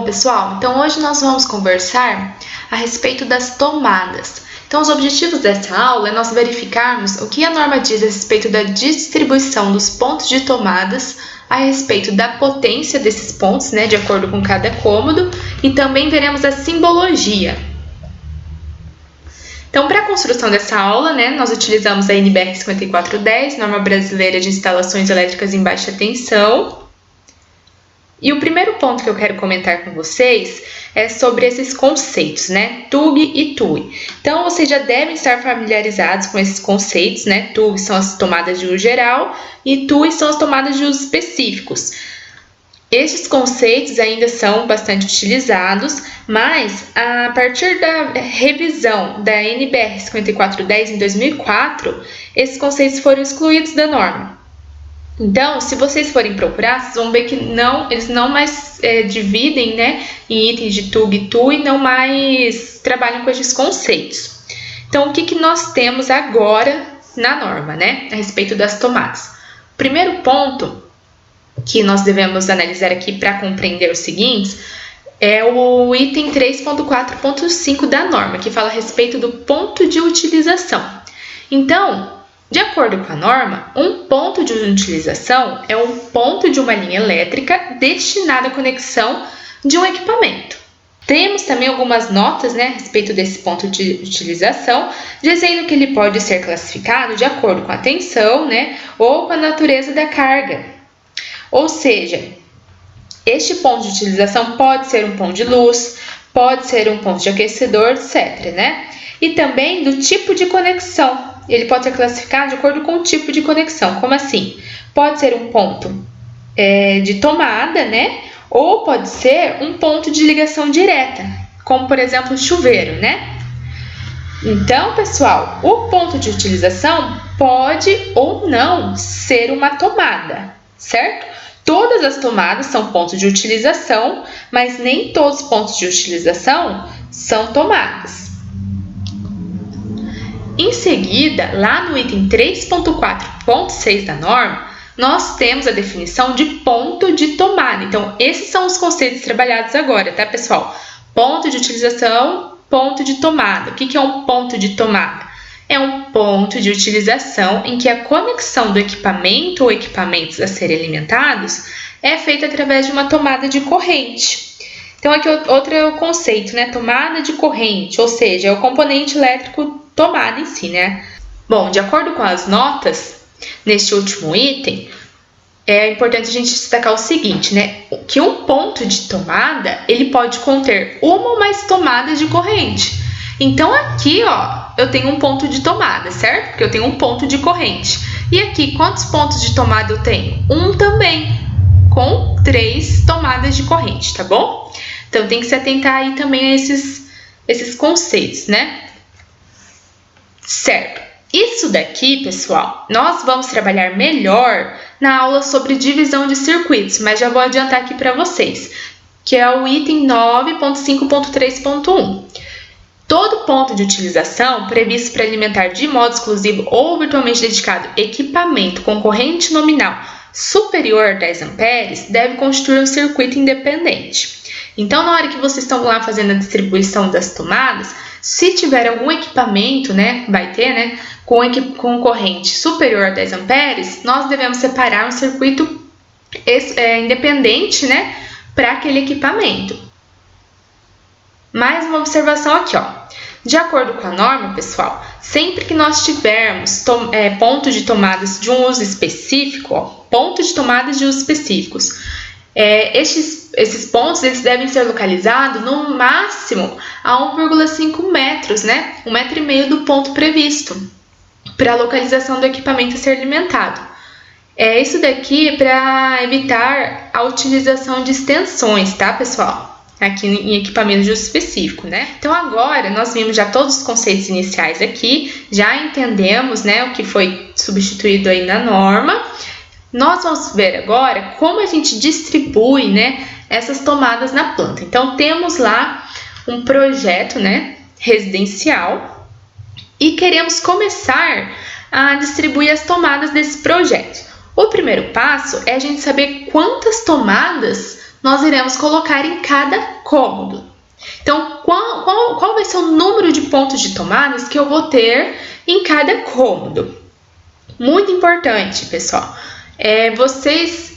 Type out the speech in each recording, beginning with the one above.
pessoal, então hoje nós vamos conversar a respeito das tomadas. Então, os objetivos dessa aula é nós verificarmos o que a norma diz a respeito da distribuição dos pontos de tomadas, a respeito da potência desses pontos, de acordo com cada cômodo, e também veremos a simbologia. Então, para a construção dessa aula, nós utilizamos a NBR 5410, Norma Brasileira de Instalações Elétricas em Baixa Tensão. E o primeiro ponto que eu quero comentar com vocês é sobre esses conceitos, TUG e TUI. Então, vocês já devem estar familiarizados com esses conceitos, TUG são as tomadas de uso geral e TUI são as tomadas de uso específicos. Estes conceitos ainda são bastante utilizados, mas a partir da revisão da NBR 5410 em 2004, esses conceitos foram excluídos da norma. Então, se vocês forem procurar, vocês vão ver que eles não mais dividem em itens de TUG e TUI, não mais trabalham com esses conceitos. Então, o que nós temos agora na norma, a respeito das tomadas? O primeiro ponto que nós devemos analisar aqui para compreender os seguintes é o item 3.4.5 da norma, que fala a respeito do ponto de utilização. Então, de acordo com a norma, um ponto de utilização é um ponto de uma linha elétrica destinado à conexão de um equipamento. Temos também algumas notas a respeito desse ponto de utilização, dizendo que ele pode ser classificado de acordo com a tensão ou com a natureza da carga. Ou seja, este ponto de utilização pode ser um ponto de luz, pode ser um ponto de aquecedor, etc. E também do tipo de conexão. Ele pode ser classificado de acordo com o tipo de conexão. Como assim? Pode ser um ponto de tomada, ou pode ser um ponto de ligação direta, como por exemplo o chuveiro, Então, pessoal, o ponto de utilização pode ou não ser uma tomada, certo? Todas as tomadas são pontos de utilização, mas nem todos os pontos de utilização são tomadas. Em seguida, lá no item 3.4.6 da norma, nós temos a definição de ponto de tomada. Então, esses são os conceitos trabalhados agora, tá, pessoal? Ponto de utilização, ponto de tomada. O que é um ponto de tomada? É um ponto de utilização em que a conexão do equipamento ou equipamentos a serem alimentados é feita através de uma tomada de corrente. Então, aqui outro é o conceito, tomada de corrente, ou seja, é o componente elétrico tomada em si, Bom, de acordo com as notas, neste último item, é importante a gente destacar o seguinte, que um ponto de tomada, ele pode conter uma ou mais tomadas de corrente. Então, aqui, eu tenho um ponto de tomada, certo? Porque eu tenho um ponto de corrente. E aqui, quantos pontos de tomada eu tenho? Um também, com 3 tomadas de corrente, tá bom? Então, tem que se atentar aí também a esses conceitos, Certo. Isso daqui, pessoal, nós vamos trabalhar melhor na aula sobre divisão de circuitos, mas já vou adiantar aqui para vocês, que é o item 9.5.3.1. Todo ponto de utilização previsto para alimentar de modo exclusivo ou virtualmente dedicado equipamento com corrente nominal superior a 10 amperes deve constituir um circuito independente. Então, na hora que vocês estão lá fazendo a distribuição das tomadas, se tiver algum equipamento, vai ter, com corrente superior a 10 amperes, nós devemos separar um circuito independente, para aquele equipamento. Mais uma observação aqui, De acordo com a norma, pessoal, sempre que nós tivermos pontos de tomadas de um uso específico, pontos de tomadas de uso específicos, esses pontos eles devem ser localizados no máximo a 1,5 metros, 1,5 metro do ponto previsto para a localização do equipamento a ser alimentado. Isso daqui é para evitar a utilização de extensões, tá, pessoal? Aqui em equipamentos de uso específico, Então, agora, nós vimos já todos os conceitos iniciais aqui, já entendemos, o que foi substituído aí na norma. Nós vamos ver agora como a gente distribui, essas tomadas na planta. Então, temos lá um projeto, residencial e queremos começar a distribuir as tomadas desse projeto. O primeiro passo é a gente saber quantas tomadas nós iremos colocar em cada cômodo. Então, qual vai ser o número de pontos de tomadas que eu vou ter em cada cômodo? Muito importante, pessoal.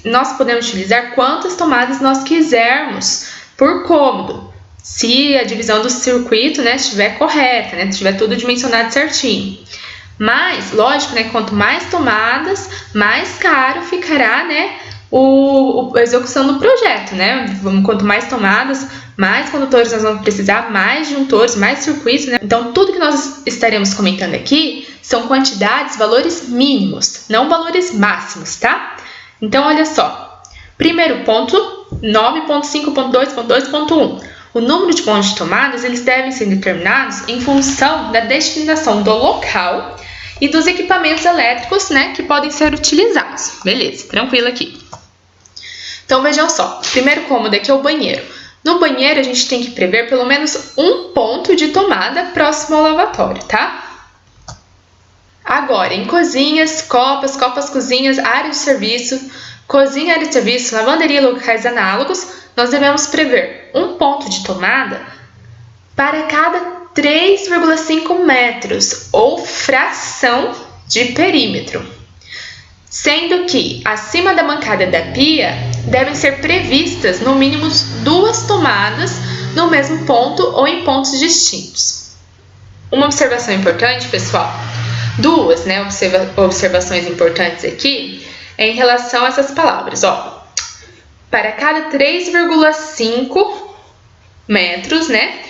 Nós podemos utilizar quantas tomadas nós quisermos por cômodo, se a divisão do circuito, né, estiver correta, né, estiver tudo dimensionado certinho. Mas, lógico, né, quanto mais tomadas, mais caro ficará, né, a execução do projeto, né? Quanto mais tomadas, mais condutores nós vamos precisar, mais juntores, mais circuitos, né? Então, tudo que nós estaremos comentando aqui são quantidades, valores mínimos, não valores máximos, tá? Então, olha só. Primeiro ponto, 9.5.2.2.1. O número de pontos de tomadas, eles devem ser determinados em função da destinação do local e dos equipamentos elétricos, né, que podem ser utilizados. Beleza, tranquilo aqui. Então, vejam só. Primeiro cômodo aqui é o banheiro. No banheiro, a gente tem que prever pelo menos um ponto de tomada próximo ao lavatório, tá? Agora, em cozinhas, copas, cozinhas, área de serviço, cozinha, área de serviço, lavanderia e locais análogos, nós devemos prever um ponto de tomada para cada 3,5 metros ou fração de perímetro, sendo que acima da bancada da pia devem ser previstas no mínimo 2 tomadas no mesmo ponto ou em pontos distintos. Uma observação importante, pessoal, duas, né, observações importantes aqui é em relação a essas palavras, ó. Para cada 3,5 metros, né,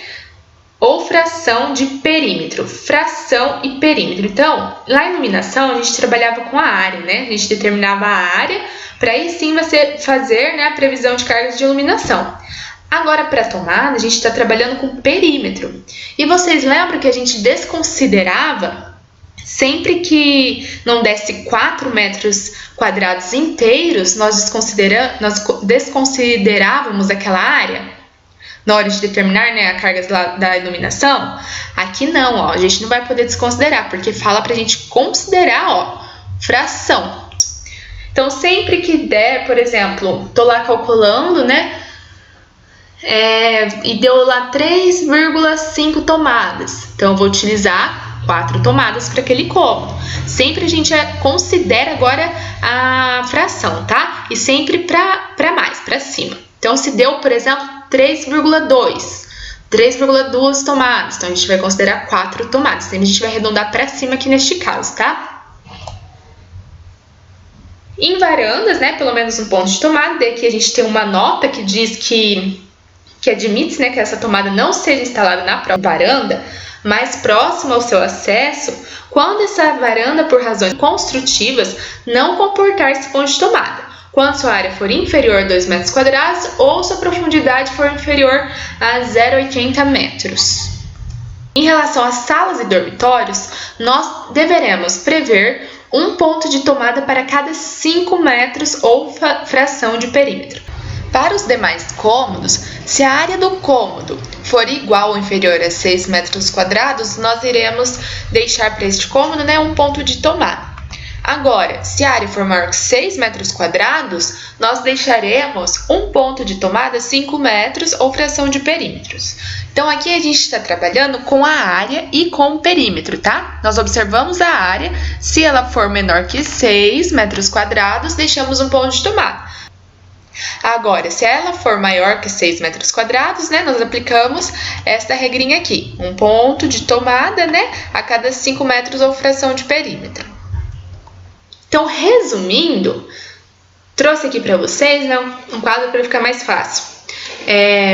ou fração de perímetro, fração e perímetro. Então, lá em iluminação, a gente trabalhava com a área, né? A gente determinava a área, para aí sim você fazer, né, a previsão de cargas de iluminação. Agora, para a tomada, a gente está trabalhando com perímetro. E vocês lembram que a gente desconsiderava, sempre que não desse 4 metros quadrados inteiros, nós desconsiderávamos aquela área? Na hora de determinar, né, a carga da iluminação? Aqui não, ó, a gente não vai poder desconsiderar, porque fala pra gente considerar, ó, fração. Então, sempre que der, por exemplo, tô lá calculando, né, e deu lá 3,5 tomadas. Então, eu vou utilizar 4 tomadas para aquele cômodo. Sempre a gente considera agora a fração, tá? E sempre para mais, para cima. Então, se deu, por exemplo, 3,2 tomadas. Então, a gente vai considerar 4 tomadas. Então, a gente vai arredondar para cima aqui neste caso, tá? Em varandas, né, pelo menos um ponto de tomada. Daqui a gente tem uma nota que diz que admite, né, que essa tomada não seja instalada na própria varanda, mais próxima ao seu acesso, quando essa varanda, por razões construtivas, não comportar esse ponto de tomada. Quando sua área for inferior a 2 metros quadrados ou sua profundidade for inferior a 0,80 metros. Em relação às salas e dormitórios, nós deveremos prever um ponto de tomada para cada 5 metros ou fração de perímetro. Para os demais cômodos, se a área do cômodo for igual ou inferior a 6 metros quadrados, nós iremos deixar para este cômodo, né, um ponto de tomada. Agora, se a área for maior que 6 metros quadrados, nós deixaremos um ponto de tomada 5 metros ou fração de perímetros. Então, aqui a gente está trabalhando com a área e com o perímetro, tá? Nós observamos a área, se ela for menor que 6 metros quadrados, deixamos um ponto de tomada. Agora, se ela for maior que 6 metros quadrados, né, nós aplicamos esta regrinha aqui. Um ponto de tomada, né, a cada 5 metros ou fração de perímetro. Então, resumindo, trouxe aqui para vocês, né, um quadro para ficar mais fácil.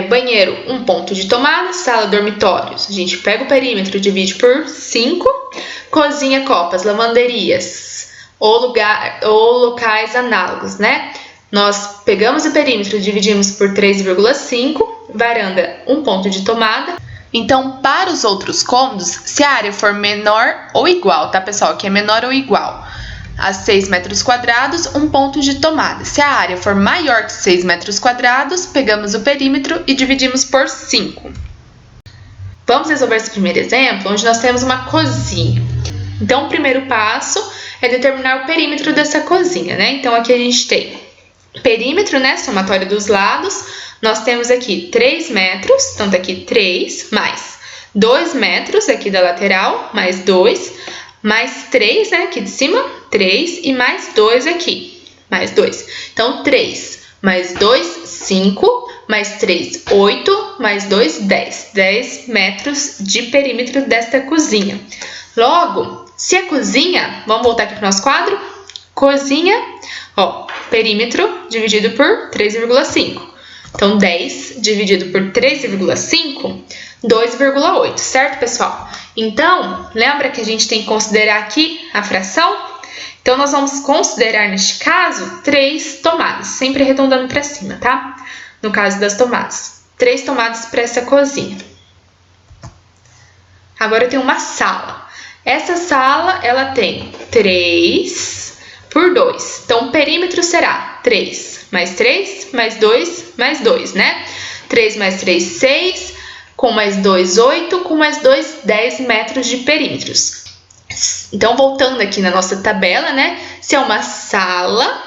Banheiro, um ponto de tomada. Sala, dormitórios, a gente pega o perímetro e divide por 5. Cozinha, copas, lavanderias ou locais análogos, né? Nós pegamos o perímetro e dividimos por 3,5. Varanda, um ponto de tomada. Então, para os outros cômodos, se a área for menor ou igual, tá, pessoal? Aqui é menor ou igual a 6 metros quadrados, um ponto de tomada. Se a área for maior que 6 metros quadrados, pegamos o perímetro e dividimos por 5. Vamos resolver esse primeiro exemplo, onde nós temos uma cozinha. Então, o primeiro passo é determinar o perímetro dessa cozinha, né? Então, aqui a gente tem perímetro, né, somatório dos lados, nós temos aqui 3 metros, então tá aqui 3, mais 2 metros aqui da lateral, mais 2, mais 3, né, aqui de cima, 3, e mais 2 aqui, mais 2. Então, 3 mais 2, 5, mais 3, 8, mais 2, 10. 10 metros de perímetro desta cozinha. Logo, se a cozinha, vamos voltar aqui para o nosso quadro, cozinha, ó, perímetro dividido por 3,5. Então, 10 dividido por 3,5, 2,8, certo, pessoal? Então, lembra que a gente tem que considerar aqui a fração? Então, nós vamos considerar, neste caso, 3 tomadas, sempre arredondando para cima, tá? No caso das tomadas. 3 tomadas para essa cozinha. Agora, eu tenho uma sala. Essa sala, ela tem 3 por 2. Então, o perímetro será 3 mais 3, mais 2, mais 2, né? 3 mais 3, 6, com mais 2, 8, com mais 2, 10 metros de perímetros. Então, voltando aqui na nossa tabela, né? Se é uma sala,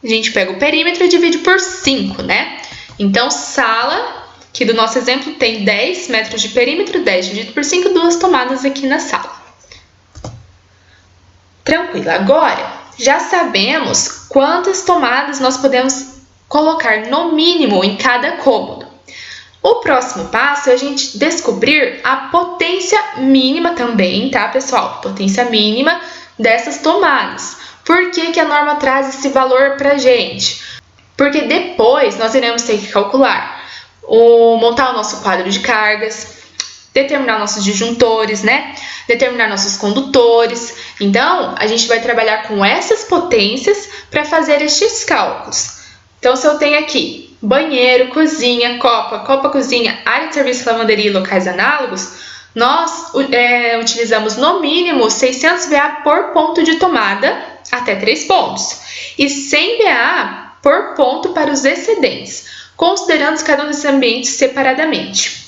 a gente pega o perímetro e divide por 5, né? Então, sala, que do nosso exemplo tem 10 metros de perímetro, 10 dividido por 5, 2 tomadas aqui na sala. Tranquilo. Agora, já sabemos quantas tomadas nós podemos colocar no mínimo em cada cômodo. O próximo passo é a gente descobrir a potência mínima também, tá, pessoal? Potência mínima dessas tomadas. Por que que a norma traz esse valor pra gente? Porque depois nós iremos ter que calcular, montar o nosso quadro de cargas, determinar nossos disjuntores, né? Determinar nossos condutores. Então, a gente vai trabalhar com essas potências para fazer estes cálculos. Então, se eu tenho aqui banheiro, cozinha, copa, cozinha, área de serviço, lavanderia e locais análogos, nós utilizamos no mínimo 600 VA por ponto de tomada até 3 pontos e 100 VA por ponto para os excedentes, considerando cada um desses ambientes separadamente.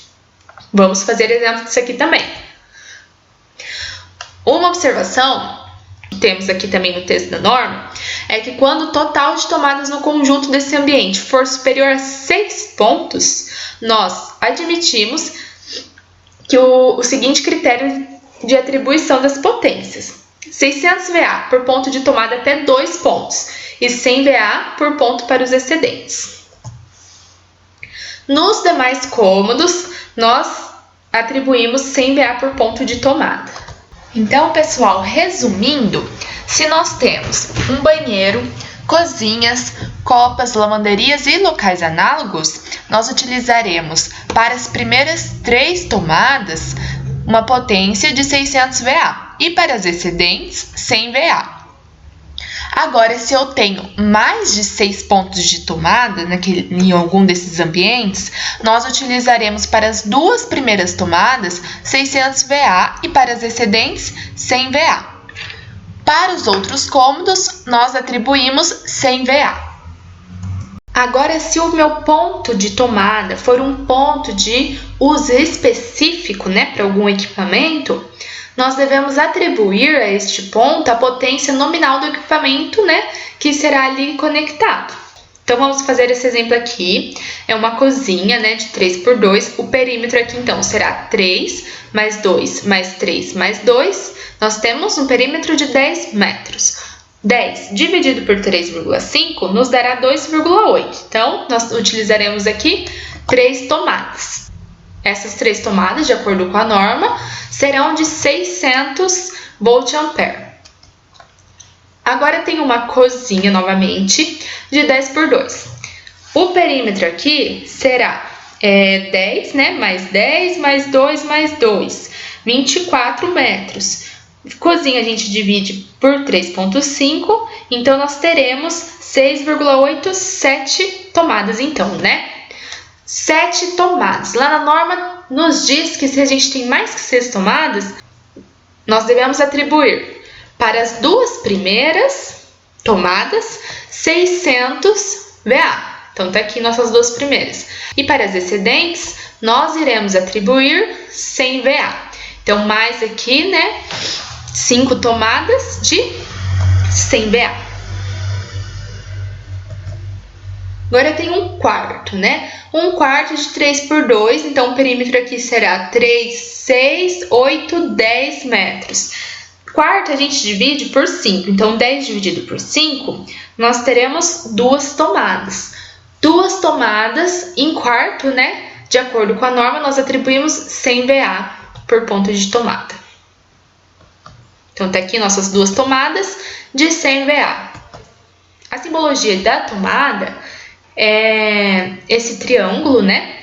Vamos fazer exemplo disso aqui também. Uma observação que temos aqui também no texto da norma é que quando o total de tomadas no conjunto desse ambiente for superior a 6 pontos, nós admitimos que o seguinte critério de atribuição das potências: 600 VA por ponto de tomada até 2 pontos e 100 VA por ponto para os excedentes. Nos demais cômodos, nós atribuímos 100 VA por ponto de tomada. Então, pessoal, resumindo, se nós temos um banheiro, cozinhas, copas, lavanderias e locais análogos, nós utilizaremos para as primeiras 3 tomadas uma potência de 600 VA e para as excedentes 100 VA. Agora, se eu tenho mais de 6 pontos de tomada em algum desses ambientes, nós utilizaremos para as 2 primeiras tomadas 600 VA e para as excedentes 100 VA. Para os outros cômodos, nós atribuímos 100 VA. Agora, se o meu ponto de tomada for um ponto de uso específico, né, para algum equipamento, nós devemos atribuir a este ponto a potência nominal do equipamento, né, que será ali conectado. Então, vamos fazer esse exemplo aqui. É uma cozinha, né, de 3 por 2. O perímetro aqui, então, será 3 mais 2 mais 3 mais 2. Nós temos um perímetro de 10 metros. 10 dividido por 3,5 nos dará 2,8. Então, nós utilizaremos aqui 3 tomadas. Essas 3 tomadas, de acordo com a norma, serão de 600 volt-ampere. Agora tem uma cozinha novamente de 10 por 2. O perímetro aqui será 10, né? Mais 10, mais 2, mais 2. 24 metros. Cozinha a gente divide por 3,5, então nós teremos 6,87 tomadas então, né? 7 tomadas. Lá na norma nos diz que se a gente tem mais que 6 tomadas, nós devemos atribuir para as 2 primeiras tomadas 600 VA. Então, tá aqui nossas 2 primeiras. E para as excedentes, nós iremos atribuir 100 VA. Então, mais aqui, né, 5 tomadas de 100 VA. Agora eu tenho um quarto, né? Um quarto de 3 por 2, então o perímetro aqui será 3, 6, 8, 10 metros. Quarto a gente divide por 5, então 10 dividido por 5, nós teremos duas tomadas. Duas tomadas em quarto, né? De acordo com a norma, nós atribuímos 100 VA por ponto de tomada. Então, tá aqui nossas duas tomadas de 100 VA. A simbologia da tomada é esse triângulo, né?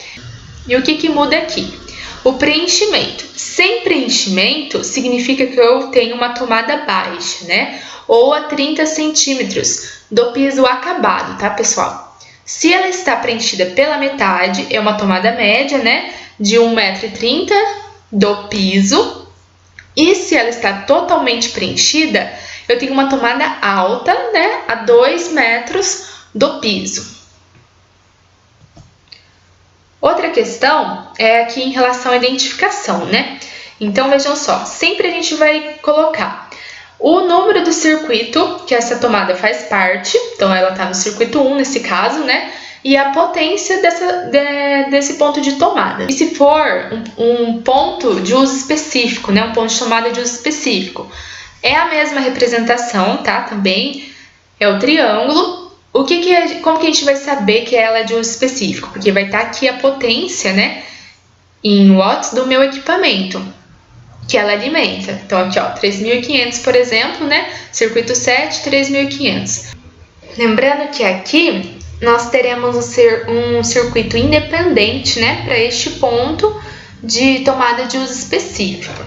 E o que muda aqui? O preenchimento. Sem preenchimento, significa que eu tenho uma tomada baixa, né? Ou a 30 centímetros do piso acabado, tá, pessoal? Se ela está preenchida pela metade, é uma tomada média, né? De 1,30 m do piso. E se ela está totalmente preenchida, eu tenho uma tomada alta, né? A 2 metros do piso. Outra questão é aqui em relação à identificação, né? Então, vejam só, sempre a gente vai colocar o número do circuito que essa tomada faz parte, então ela está no circuito 1 nesse caso, né? E a potência desse ponto de tomada. E se for um ponto de uso específico, né? Um ponto de tomada de uso específico, é a mesma representação, tá? Também é o triângulo. Como que a gente vai saber que ela é de uso específico? Porque vai estar aqui a potência, né? Em watts do meu equipamento que ela alimenta. Então, aqui, ó, 3.500, por exemplo, né? Circuito 7, 3.500. Lembrando que aqui nós teremos um circuito independente, né? Para este ponto de tomada de uso específico.